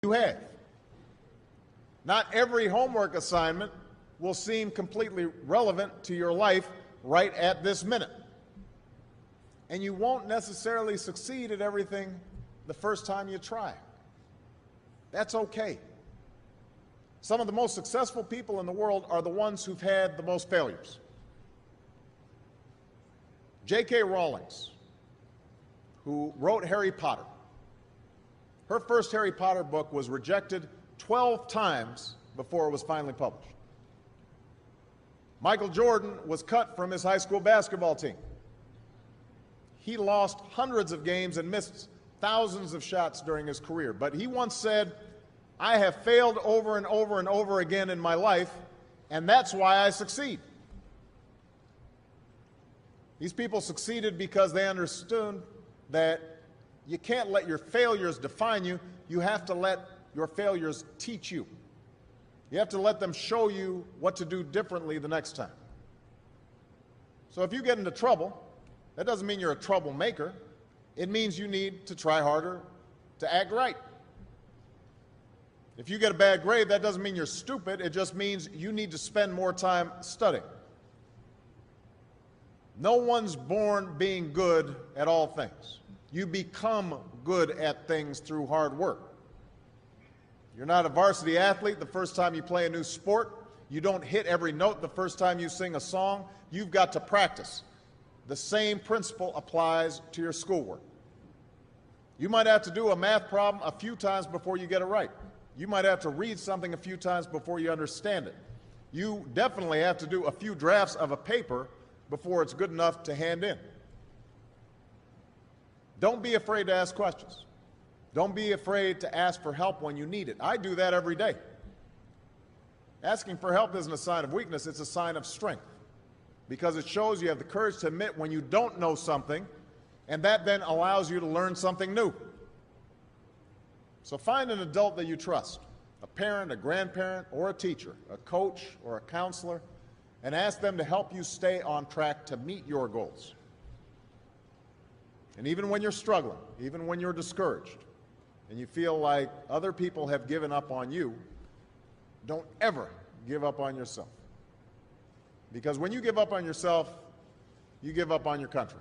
you have. Not every homework assignment will seem completely relevant to your life right at this minute. And you won't necessarily succeed at everything the first time you try. That's okay. Some of the most successful people in the world are the ones who've had the most failures. J.K. Rowling, who wrote Harry Potter, her first Harry Potter book was rejected 12 times before it was finally published. Michael Jordan was cut from his high school basketball team. He lost hundreds of games and missed thousands of shots during his career. But he once said, "I have failed over and over and over again in my life, and that's why I succeed." These people succeeded because they understood that you can't let your failures define you. You have to let your failures teach you. You have to let them show you what to do differently the next time. So if you get into trouble, that doesn't mean you're a troublemaker. It means you need to try harder to act right. If you get a bad grade, that doesn't mean you're stupid. It just means you need to spend more time studying. No one's born being good at all things. You become good at things through hard work. You're not a varsity athlete the first time you play a new sport. You don't hit every note the first time you sing a song. You've got to practice. The same principle applies to your schoolwork. You might have to do a math problem a few times before you get it right. You might have to read something a few times before you understand it. You definitely have to do a few drafts of a paper before it's good enough to hand in. Don't be afraid to ask questions. Don't be afraid to ask for help when you need it. I do that every day. Asking for help isn't a sign of weakness, it's a sign of strength, because it shows you have the courage to admit when you don't know something, and that then allows you to learn something new. So find an adult that you trust, a parent, a grandparent, or a teacher, a coach, or a counselor, and ask them to help you stay on track to meet your goals. And even when you're struggling, even when you're discouraged, and you feel like other people have given up on you, don't ever give up on yourself. Because when you give up on yourself, you give up on your country.